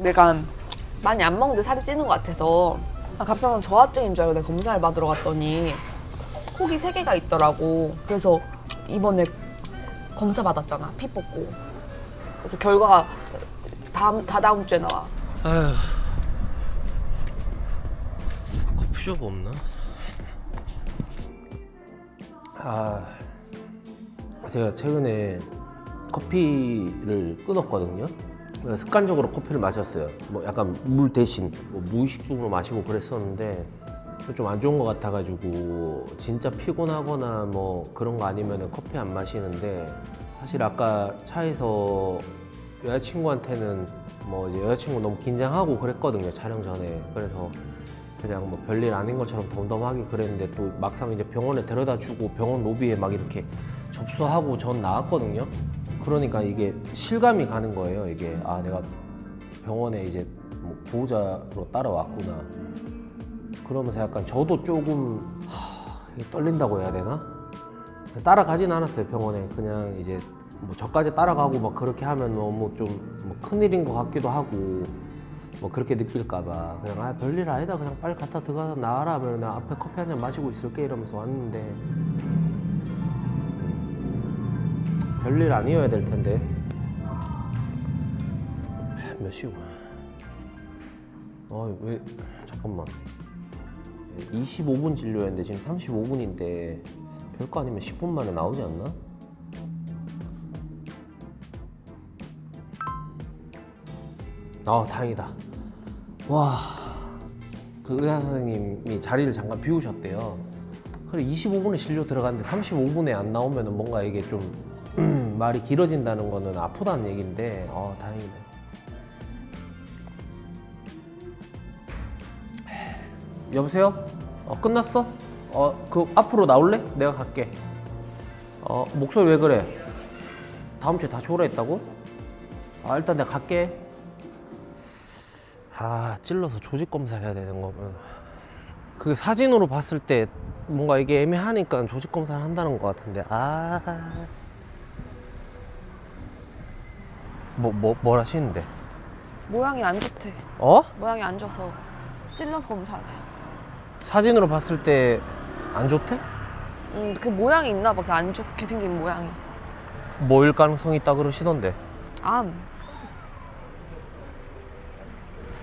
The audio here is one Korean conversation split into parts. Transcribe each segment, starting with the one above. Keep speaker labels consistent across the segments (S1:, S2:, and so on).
S1: 내가 많이 안 먹는데 살이 찌는 것 같아서 갑상선 저하증인 줄 알고 내가 검사를 받으러 갔더니 혹이 3개가 있더라고. 그래서 이번에 검사 받았잖아. 피 뽑고. 그래서 결과가 다다음 주에 나와.
S2: 아휴, 커피숍 없나? 제가 최근에 커피를 끊었거든요. 습관적으로 커피를 마셨어요. 뭐 약간 물 대신 뭐 무의식적으로 마시고 그랬었는데 좀 안 좋은 것 같아가지고 진짜 피곤하거나 뭐 그런 거 아니면 커피 안 마시는데, 사실 아까 차에서 여자친구한테는 뭐 이제 여자친구 너무 긴장하고 그랬거든요, 촬영 전에. 그래서 그냥 뭐 별일 아닌 것처럼 덤덤하게 그랬는데 또 막상 이제 병원에 데려다 주고 병원 로비에 막 이렇게 접수하고 전 나왔거든요. 그러니까 이게 실감이 가는 거예요. 이게 아, 내가 병원에 이제 뭐 보호자로 따라왔구나. 그러면서 약간 저도 조금 이게 떨린다고 해야 되나? 따라가진 않았어요, 병원에. 그냥 이제 뭐 저까지 따라가고 막 그렇게 하면 너무 좀 뭐 큰일인 것 같기도 하고 뭐 그렇게 느낄까봐 그냥 아, 별일 아니다, 그냥 빨리 갖다 들어가서 나와라 하면 나 앞에 커피 한 잔 마시고 있을게 이러면서 왔는데 별일 아니어야 될 텐데. 몇 시고? 왜 잠깐만, 25분 진료였는데 지금 35분인데 별거 아니면 10분 만에 나오지 않나? 다행이다. 와, 그 의사 선생님이 자리를 잠깐 비우셨대요. 그래 25분에 진료 들어갔는데 35분에 안 나오면은 뭔가 이게 좀 말이 길어진다는 거는 아프다는 얘기인데 다행이네. 여보세요? 끝났어? 그 앞으로 나올래? 내가 갈게. 목소리 왜 그래? 다음 주에 다시 오라 했다고? 일단 내가 갈게. 찔러서 조직 검사 해야 되는 거면 그 사진으로 봤을 때 뭔가 이게 애매하니까 조직 검사를 한다는 것 같은데 뭘 하시는데?
S1: 모양이 안 좋대. 모양이 안 좋아서 찔러서 검사하지.
S2: 사진으로 봤을 때 안 좋대?
S1: 그 모양이 있나 봐. 그 안 좋게 생긴 모양이.
S2: 뭐일 가능성이 있다 그러시던데.
S1: 암.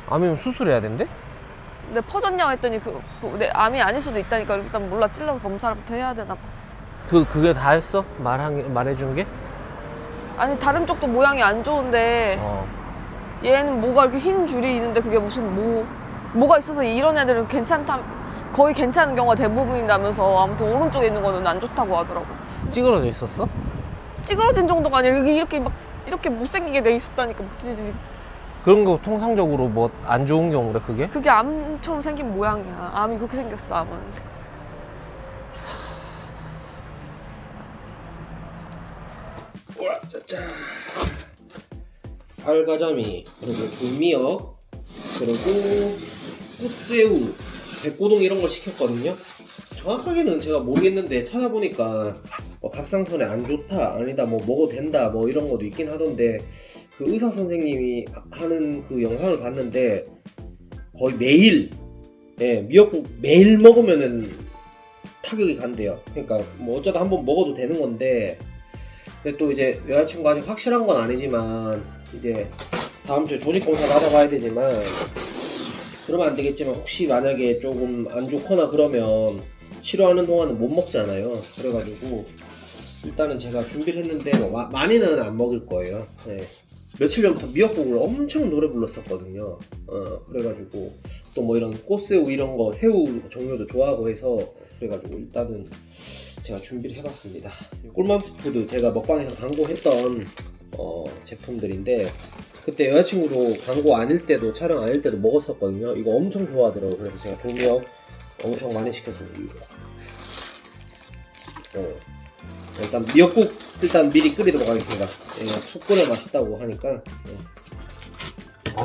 S2: 암이면 수술해야 된대?
S1: 근데 퍼졌냐고 했더니 내 암이 아닐 수도 있다니까. 일단 몰라. 찔러서 검사부터 해야 되나 봐.
S2: 그게 다 했어? 말해준 게?
S1: 아니 다른 쪽도 모양이 안 좋은데 얘는 뭐가 이렇게 흰 줄이 있는데 그게 무슨 뭐가 있어서 이런 애들은 거의 괜찮은 경우가 대부분이라면서 아무튼 오른쪽에 있는 거는 안 좋다고 하더라고.
S2: 찌그러져 있었어?
S1: 찌그러진 정도가 아니라 이렇게 못생기게 돼 있었다니까.
S2: 그런 거 통상적으로 뭐 안 좋은 경우래 그게?
S1: 그게 암처럼 생긴 모양이야. 암이 그렇게 생겼어, 암은.
S2: 짜짜. 발가자미, 그리고 돌미역, 그리고 꽃새우, 백고동 이런 걸 시켰거든요. 정확하게는 제가 모르겠는데 찾아보니까 갑상선에 안 좋다, 아니다, 뭐 먹어도 된다, 뭐 이런 것도 있긴 하던데, 그 의사 선생님이 하는 그 영상을 봤는데 거의 매일, 미역국 매일 먹으면은 타격이 간대요. 그러니까 뭐 어쩌다 한번 먹어도 되는 건데, 근데 또 이제 여자친구가 아직 확실한 건 아니지만 이제 다음 주에 조직 검사 받아봐야 되지만, 그러면 안 되겠지만 혹시 만약에 조금 안 좋거나 그러면 치료하는 동안은 못 먹잖아요. 그래가지고 일단은 제가 준비를 했는데 많이는 안 먹을 거예요. 며칠 전부터 미역국을 엄청 노래 불렀었거든요. 그래가지고 또 뭐 이런 꽃새우 이런 거, 새우 종류도 좋아하고 해서 그래가지고 일단은 제가 준비를 해봤습니다. 꿀맘스푸드 제가 먹방에서 광고했던 제품들인데, 그때 여자친구도 광고 아닐 때도 촬영 아닐 때도 먹었었거든요. 이거 엄청 좋아하더라고요. 그래서 제가 돌미역 엄청 많이 시켰습니다. 일단 미역국 미리 끓이도록 하겠습니다. 속 끓여 맛있다고 하니까.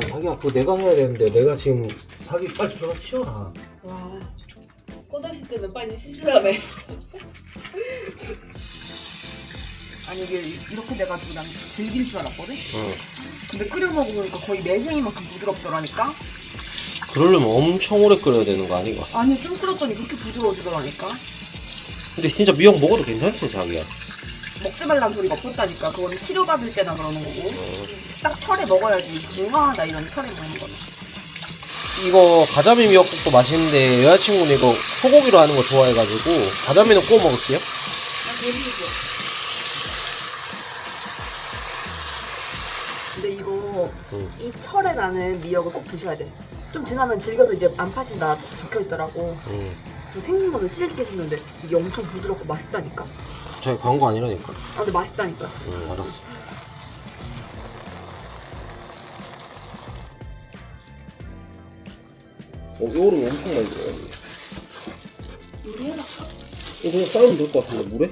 S2: 자기야, 그거 내가 해야 되는데 내가 지금 자기 빨리 들어가서 치워라.
S3: 와, 꼬들씨 때는 빨리 씻으라며.
S1: 아니 이게 이렇게 돼가지고 난 질길 줄 알았거든? 근데 끓여 먹으니까 거의 매생이만큼 부드럽더라니까.
S2: 그러려면 엄청 오래 끓여야 되는 거 아닌가?
S1: 아니 좀 끓였더니 그렇게 부드러워지더라니까.
S2: 근데 진짜 미역 먹어도 괜찮지 자기야?
S1: 먹지 말라는 소리가 없었다니까. 그건 치료받을 때나 그러는 거고. 딱 철에 먹어야지. 건강하다 이런 철에 먹는 거는.
S2: 이거 가자미 미역국도 맛있는데 여자친구는 이거 소고기로 하는 거 좋아해가지고 가자미는 구워 먹을게요.
S1: 근데 이거
S2: 응.
S1: 이 철에 나는 미역을 꼭 드셔야 돼. 좀 지나면 질겨서 이제 안 파신다 적혀 있더라고. 좀 생긴 거는 질기게 생겼는데 이게 엄청 부드럽고 맛있다니까.
S2: 저희 광고 아니라니까.
S1: 아 근데 맛있다니까.
S2: 응 알았어. 요거는 엄청 많이 들어가요.
S1: 요리 해놨어?
S2: 이거 그냥 삶으면 될 것 같은데 물에?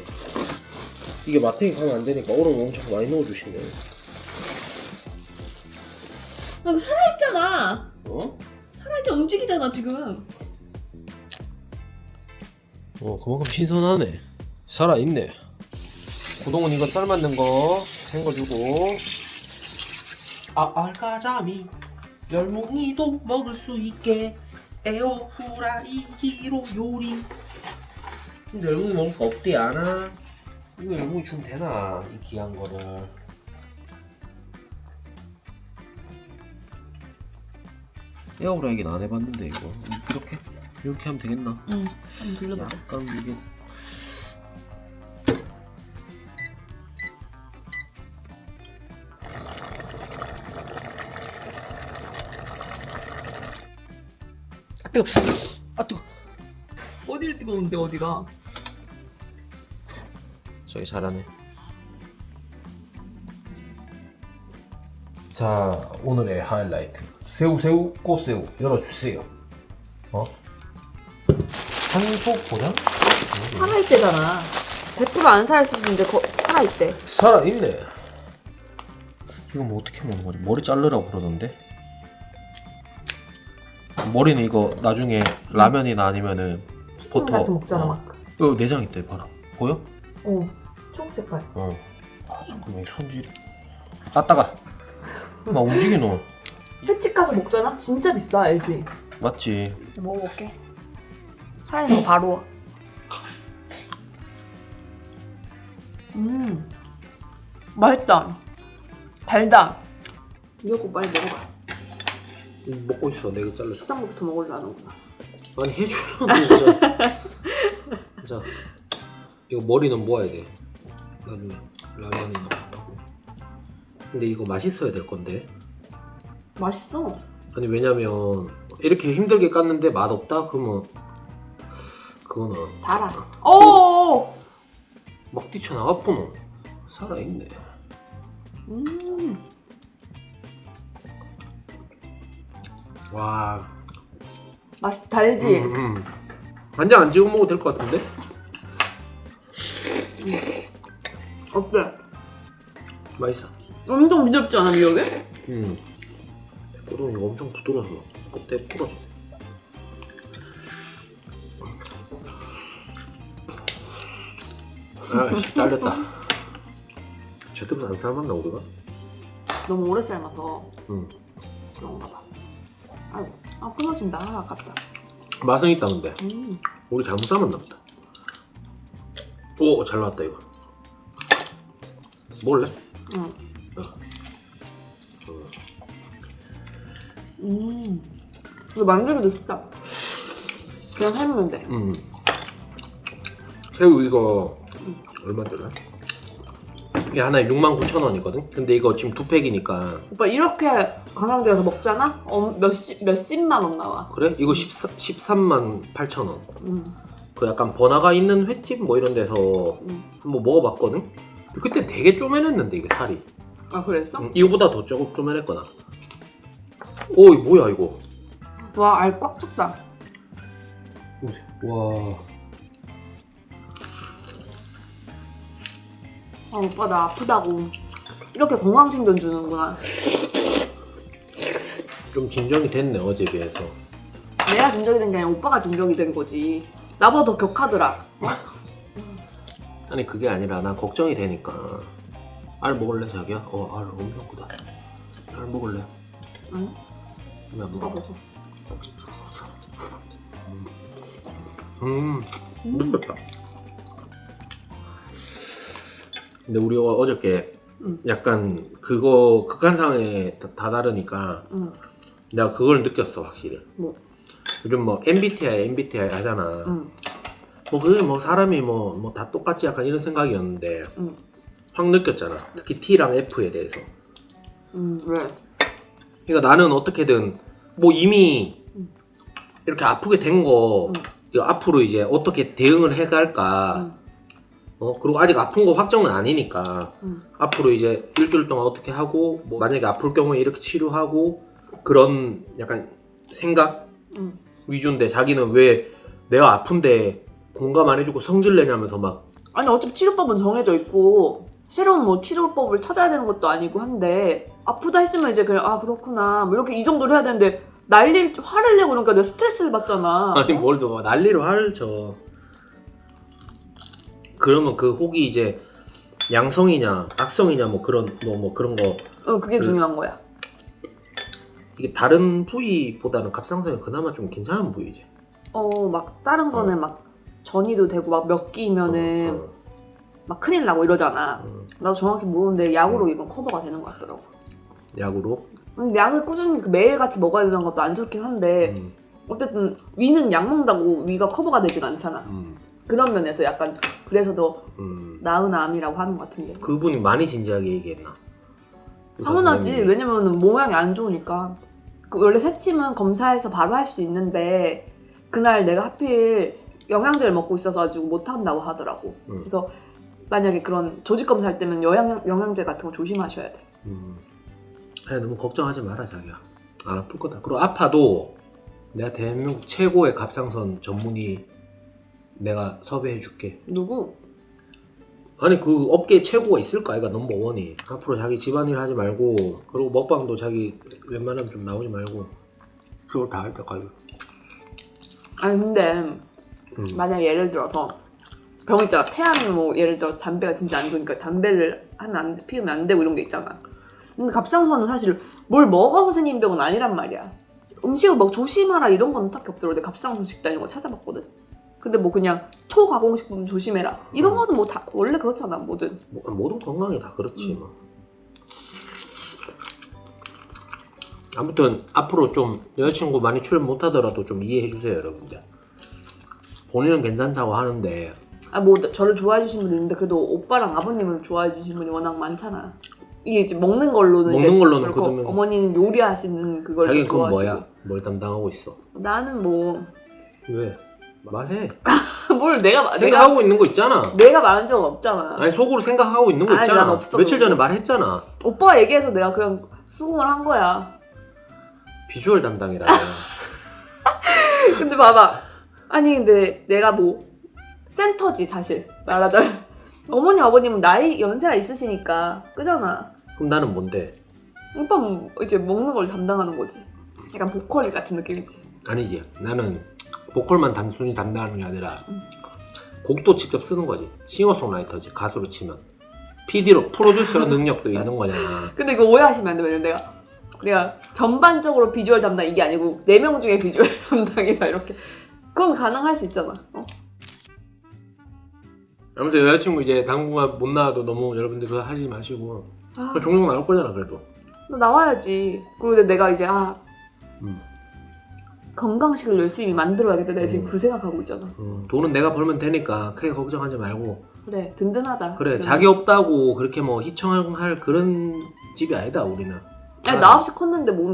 S2: 이게 마탱이 가면 안 되니까 얼음 엄청 많이 넣어주시네.
S1: 아 이거 살아있잖아.
S2: 어?
S1: 살아있게 움직이잖아 지금.
S2: 그만큼 신선하네. 살아있네. 고동은 이거 삶았는 거 헹궈주고. 알가자미 열무이도 먹을 수 있게 에어프라이기로 요리. 근데 열무이 먹으니까 어때 않아? 이거 열무이 주면 되나? 이 귀한 거를. 에어프라이기는 안 해봤는데 이거 이렇게 하면 되겠나?
S1: 응. 한번 돌려보자.
S2: 약간 이게 뜨거. 뜨거.
S1: 어디를 뜨거운데 어디가?
S2: 저기 잘하네. 자, 오늘의 하이라이트 새우 꽃새우 열어주세요. 산소 고량?
S1: 살아있대잖아. 100% 안 살아있을 수 있는데 살아있대.
S2: 살아있네. 이거 뭐 어떻게 먹는 거지? 머리 자르라고 그러던데. 머리는 이거 나중에 라면이나 아니면은 버터
S1: 같은 먹잖아 막.
S2: 이거 내장 있다 봐라. 보여?
S1: 초록색깔.
S2: 아 잠깐만 이 손질이. 따따가. 나 움직이노.
S1: 횟집 가서 먹잖아? 진짜 비싸 알지?
S2: 맞지.
S1: 먹어볼게. 살아있는 거 바로. 맛있다. 달다. 미역국 빨리 먹어봐.
S2: 먹고 있어. 내가 잘랐어.
S1: 비싼 거부터 먹으려 하는구나.
S2: 아니 해주려고 진짜. 자 이거 머리는 모아야 돼. 나중에 라면이나 하고. 근데 이거 맛있어야 될 건데.
S1: 맛있어.
S2: 아니 왜냐면 이렇게 힘들게 깠는데 맛 없다? 그러면 그거는
S1: 달아. 오.
S2: 막 뛰쳐나가포노. 살아있네. 와.
S1: 달지?
S2: 간장 안 찍어 먹어도 될 것 같은데?
S1: 어때?
S2: 맛있어.
S1: 엄청 미덥지 않아 미역에?
S2: 고동이 엄청 부드러워서 껍데기 부러져. 아씨 잘렸다. 제대로 안 삶았나 우리가?
S1: 너무 오래 삶아서
S2: 응.
S1: 그런가 봐. 아이고, 끊어진다. 아깝다.
S2: 맛은 있다 근데 우리 잘못 삶았나 보다. 오 잘 나왔다 이거. 먹을래?
S1: 응. 이거 만들기도 쉽다. 그냥 삶으면 돼.
S2: 새우 이거 얼마 들어? 이게 하나에 69,000원이거든? 근데 이거 지금 2팩이니까.
S1: 오빠 이렇게 관광지 가서 먹잖아? 몇십만 원 나와.
S2: 그래? 이거 13만 8천원. 그 약간 번화가 있는 횟집 뭐 이런 데서 한번 먹어봤거든? 그때 되게 쪼매냈는데 이게 살이.
S1: 아 그랬어?
S2: 이거보다 더 조금 쪼매냈거나. 오 이거 뭐야 이거.
S1: 와 알 꽉 찼다.
S2: 와.
S1: 아 오빠 나 아프다고. 이렇게 건강 챙겨주는구나.
S2: 좀 진정이 됐네 어제 비해서.
S1: 내가 진정이 된 게 아니라 오빠가 진정이 된 거지. 나보다 더 격하더라.
S2: 아니 그게 아니라 난 걱정이 되니까. 알 먹을래 자기야? 알 엄청 크다. 야 잘 먹을래?
S1: 응?
S2: 왜 안 먹어?
S1: 먹어.
S2: 느꼈다. 근데 우리 어저께 약간 그거 극한상에 다 다르니까
S1: 응.
S2: 내가 그걸 느꼈어 확실히.
S1: 뭐?
S2: 요즘 뭐 MBTI 하잖아.
S1: 응.
S2: 뭐 그게 뭐 사람이 뭐 다 똑같지 약간 이런 생각이었는데
S1: 응.
S2: 확 느꼈잖아. 특히 T랑 F에 대해서.
S1: 왜?
S2: 그러니까 나는 어떻게든 뭐 이미 이렇게 아프게 된 거 이거 앞으로 이제 어떻게 대응을 해갈까. 그리고 아직 아픈 거 확정은 아니니까 앞으로 이제 일주일 동안 어떻게 하고 뭐 만약에 아플 경우에 이렇게 치료하고 그런 약간 생각 위주인데 자기는 왜 내가 아픈데 공감 안 해주고 성질 내냐면서 막
S1: 아니 어차피 치료법은 정해져 있고 새로운 뭐 치료법을 찾아야 되는 것도 아니고 한데 아프다 했으면 이제 그냥 아 그렇구나 뭐 이렇게 이 정도로 해야 되는데 화를 내고 그러니까 내가 스트레스를 받잖아.
S2: 아니 뭘 더 난리로 화를 쳐. 그러면 그 혹이 이제 양성이냐 악성이냐 뭐 그런 뭐 그런 거
S1: 그게 중요한 거야.
S2: 이게 다른 부위보다는 갑상선이 그나마 좀 괜찮은 부위지.
S1: 막 다른 거는 막 전이도 되고 막 몇 끼면은 막 큰일 나고 이러잖아. 나도 정확히 모르는데 약으로 이건 커버가 되는 것 같더라고.
S2: 약으로?
S1: 근데 약을 꾸준히 매일같이 먹어야 되는 것도 안 좋긴 한데 어쨌든 위는 약 먹는다고 위가 커버가 되진 않잖아. 그런 면에서 약간 그래서 더 나은 암이라고 하는 것 같은데.
S2: 그분이 많이 진지하게 얘기했나?
S1: 당연하지. 왜냐면은 모양이 안 좋으니까. 원래 새침은 검사해서 바로 할 수 있는데 그날 내가 하필 영양제를 먹고 있어서 가지고 못 한다고 하더라고. 그래서 만약에 그런 조직 검사할 때면 영양제 같은 거 조심하셔야 돼.
S2: 아니 너무 걱정하지 마라 자기야. 안 아플 거다. 그리고 아파도 내가 대한민국 최고의 갑상선 전문의 내가 섭외해 줄게.
S1: 누구?
S2: 아니 그 업계 최고가 있을까? 아이가 넘버원이. 앞으로 자기 집안일 하지 말고 그리고 먹방도 자기 웬만하면 좀 나오지 말고 그거 다 할 때까지.
S1: 아니 근데 만약에 예를 들어서 병 있잖아. 폐암이 뭐 예를 들어 담배가 진짜 안 좋으니까 담배를 하면 안 돼, 피우면 안 되고 이런 게 있잖아. 근데 갑상선은 사실 뭘 먹어서 생긴 병은 아니란 말이야. 음식을 막 조심하라 이런 건 딱히 없더라고. 내가 갑상선 식단 이런 거 찾아봤거든. 근데 뭐 그냥 초가공식품 조심해라 이런 거는 뭐 다 원래 그렇잖아 뭐든.
S2: 모든 건강이 다 그렇지 뭐. 아무튼 앞으로 좀 여자친구 많이 출연 못하더라도 좀 이해해 주세요 여러분들. 본인은 괜찮다고 하는데
S1: 뭐 저를 좋아해 주신 분이 있는데 그래도 오빠랑 아버님을 좋아해 주신 분이 워낙 많잖아. 이게 이제 먹는 걸로는 그렇고
S2: 그러면
S1: 어머니는 요리하시는 그걸
S2: 자기는 그건
S1: 좋아하시고.
S2: 뭐야? 뭘 담당하고 있어?
S1: 나는 뭐
S2: 왜? 말해.
S1: 뭘 내가
S2: 생각하고 있는 거 있잖아.
S1: 내가 말한 적은 없잖아.
S2: 아니 속으로 생각하고 있는 거
S1: 아니,
S2: 있잖아.
S1: 난 없어,
S2: 며칠
S1: 그거.
S2: 전에 말했잖아.
S1: 오빠가 얘기해서 내가 그냥 수긍을 한 거야.
S2: 비주얼 담당이라.
S1: 근데 봐봐. 아니 근데 내가 뭐 센터지 사실 말하자면. 어머니 아버님은 연세가 있으시니까 그잖아.
S2: 그럼 나는 뭔데?
S1: 오빠는 이제 먹는 걸 담당하는 거지. 약간 보컬 같은 느낌이지.
S2: 아니지. 나는 보컬만 단순히 담당하는 게 아니라 곡도 직접 쓰는 거지. 싱어송라이터지. 가수로 치면. PD로 프로듀서 능력도 있는 거잖아.
S1: 근데 이거 오해하시면 안 돼. 왜냐면 내가 전반적으로 비주얼 담당 이게 아니고 4명 중에 비주얼 담당이다 이렇게. 그건 가능할 수 있잖아.
S2: 아무튼 여자친구 이제 당분간 못 나와도 너무 여러분들 그거 하지 마시고 종종 나올 거잖아 그래도.
S1: 너 나와야지. 그리고 내가 이제 건강식을 열심히 만들어야겠다. 내가 지금 그 생각하고 있잖아.
S2: 돈은 내가 벌면 되니까 크게 걱정하지 말고.
S1: 그래 든든하다.
S2: 그래 자기 없다고 그렇게 뭐 희청할 그런 집이 아니다 우리는.
S1: 아니 나 없이 컸는데 뭐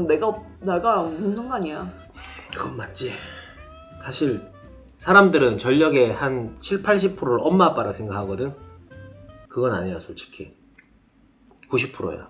S1: 내가 무슨 상관이야.
S2: 그건 맞지. 사실 사람들은 전력의 한 7-80%를 엄마 아빠라 생각하거든. 그건 아니야 솔직히 90%야.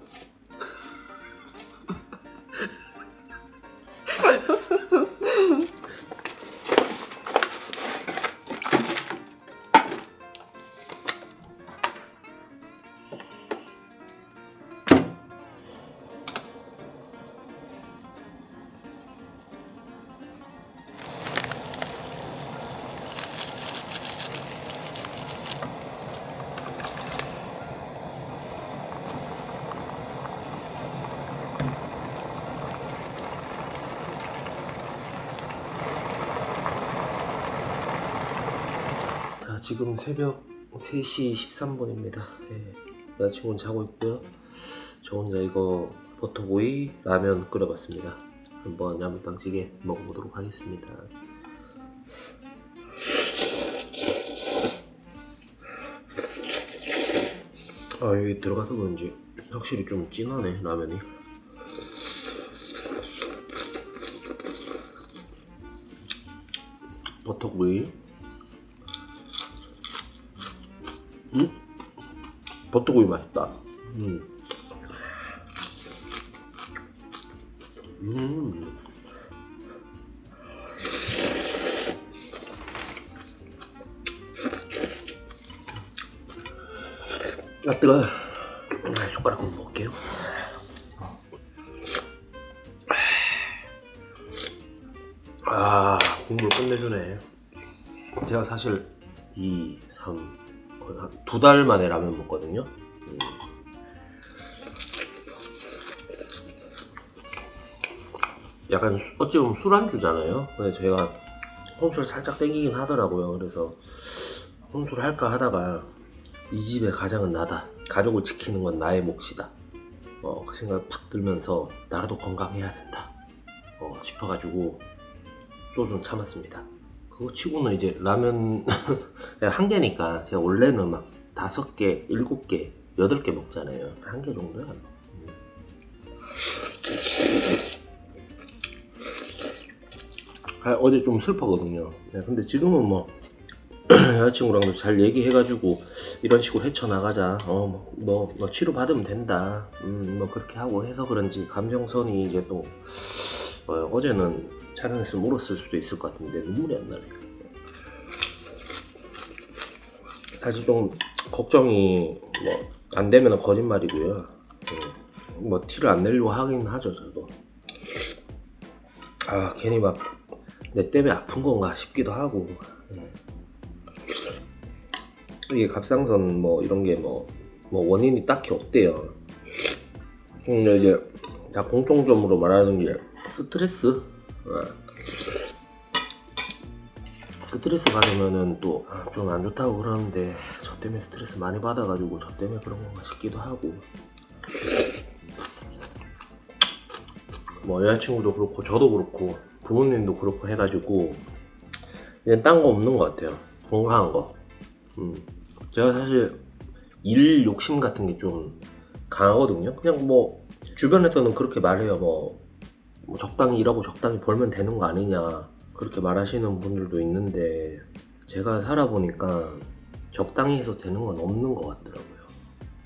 S2: 지금 새벽 3시 13분입니다. 네, 여자친구는 자고 있고요. 저 혼자 이거 버터구이 라면 끓여봤습니다. 한번 야물딱지게 먹어보도록 하겠습니다. 여기 들어가서 그런지 확실히 좀 진하네, 라면이. 버터구이. 버터구이 맛있다. 뜨거워. 숟가락으로 먹을게요. 국물 끝내주네. 제가 사실 2, 3 거의 한 2달 만에 라면 먹거든요. 약간 어찌 보면 술안주잖아요. 근데 제가 혼술 살짝 땡기긴 하더라고요. 그래서 혼술 할까 하다가 이 집의 가장은 나다. 가족을 지키는 건 나의 몫이다. 그 생각이 팍 들면서 나라도 건강해야 된다. 싶어가지고 소주는 참았습니다. 그거 치고는 이제 라면 한 개니까 제가 원래는 막 5개, 7개, 8개 먹잖아요. 한 개 정도야. 어제 좀 슬퍼거든요. 근데 지금은 뭐 여자친구랑도 잘 얘기해가지고 이런 식으로 헤쳐나가자. 뭐 치료 받으면 된다. 뭐 그렇게 하고 해서 그런지 감정선이 이제 또 어제는 촬영했으면 울었을 수도 있을 것 같은데 눈물이 안 나네요. 사실 좀 걱정이 뭐 안 되면 거짓말이고요. 뭐 티를 안 내려고 하긴 하죠, 저도. 괜히 막 내 때문에 아픈 건가 싶기도 하고. 이게 갑상선 뭐 이런 게 뭐 원인이 딱히 없대요. 근데 이제 다 공통점으로 말하는 게 스트레스. 스트레스 받으면은 또 좀 안 좋다고 그러는데 저 때문에 스트레스 많이 받아가지고 저 때문에 그런 건가 싶기도 하고. 뭐 여자친구도 그렇고 저도 그렇고 부모님도 그렇고 해가지고 그냥 딴 거 없는 것 같아요. 건강한 거. 제가 사실 일 욕심 같은 게 좀 강하거든요. 그냥 뭐 주변에서는 그렇게 말해요. 뭐 적당히 일하고 적당히 벌면 되는 거 아니냐 그렇게 말하시는 분들도 있는데 제가 살아보니까 적당히 해서 되는 건 없는 것 같더라고요.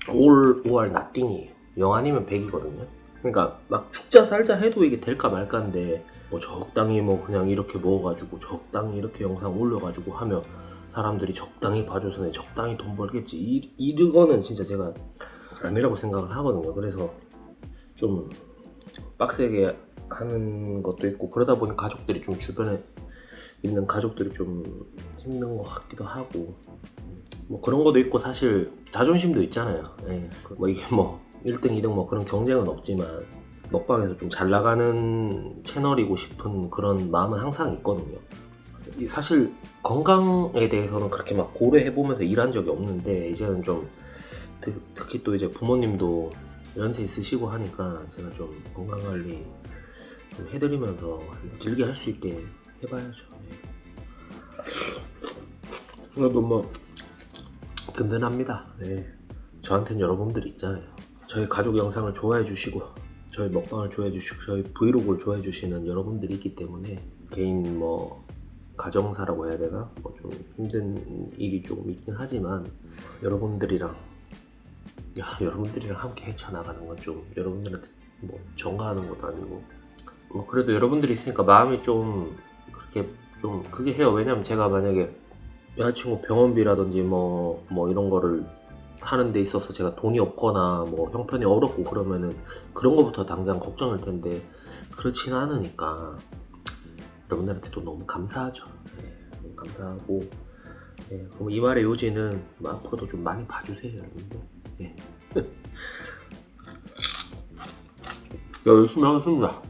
S2: all or nothing이에요. 0 아니면 100이거든요. 그러니까 막 죽자 살자 해도 이게 될까 말까인데 뭐 적당히 뭐 그냥 이렇게 먹어가지고 적당히 이렇게 영상 올려가지고 하면 사람들이 적당히 봐줘서 내 적당히 돈 벌겠지. 이거는 진짜 제가 아니라고 생각을 하거든요. 그래서 좀 빡세게 하는 것도 있고 그러다 보니 가족들이 좀 주변에 있는 가족들이 좀 힘든 것 같기도 하고 뭐 그런 것도 있고 사실 자존심도 있잖아요. 뭐 이게 뭐 1등, 2등 뭐 그런 경쟁은 없지만 먹방에서 좀 잘 나가는 채널이고 싶은 그런 마음은 항상 있거든요. 사실 건강에 대해서는 그렇게 막 고려해보면서 일한 적이 없는데 이제는 좀 특히 또 이제 부모님도 연세 있으시고 하니까 제가 좀 건강관리 좀 해드리면서 길게 할 수 있게 해봐야죠. 그래도 뭐 든든합니다. 저한테는 여러분들이 있잖아요. 저희 가족 영상을 좋아해 주시고 저희 먹방을 좋아해 주시고 저희 브이로그를 좋아해 주시는 여러분들이 있기 때문에 개인 뭐 가정사라고 해야 되나? 뭐 좀 힘든 일이 조금 있긴 하지만 여러분들이랑 함께 헤쳐나가는 건 좀 여러분들한테 뭐 전가하는 것도 아니고 뭐 그래도 여러분들이 있으니까 마음이 좀 그렇게 좀 그게 해요. 왜냐면 제가 만약에 여자친구 병원비라든지 뭐 이런 거를 하는 데 있어서 제가 돈이 없거나 뭐 형편이 어렵고 그러면은 그런 거부터 당장 걱정일 텐데 그렇진 않으니까 여러분들한테도 너무 감사하죠. 너무 감사하고 그럼 이 말의 요지는 앞으로도 좀 많이 봐주세요, 여러분들. 열심히 하겠습니다.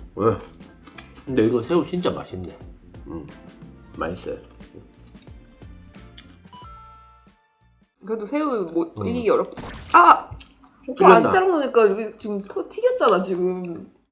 S2: 근데 이거 새우 진짜 맛있네. 맛있어요.
S1: 그래도 새우 뭐 이기기 어렵지. 아! 오빠 안
S2: 뚫렸나?
S1: 자르니까 여기 지금 튀겼잖아 지금.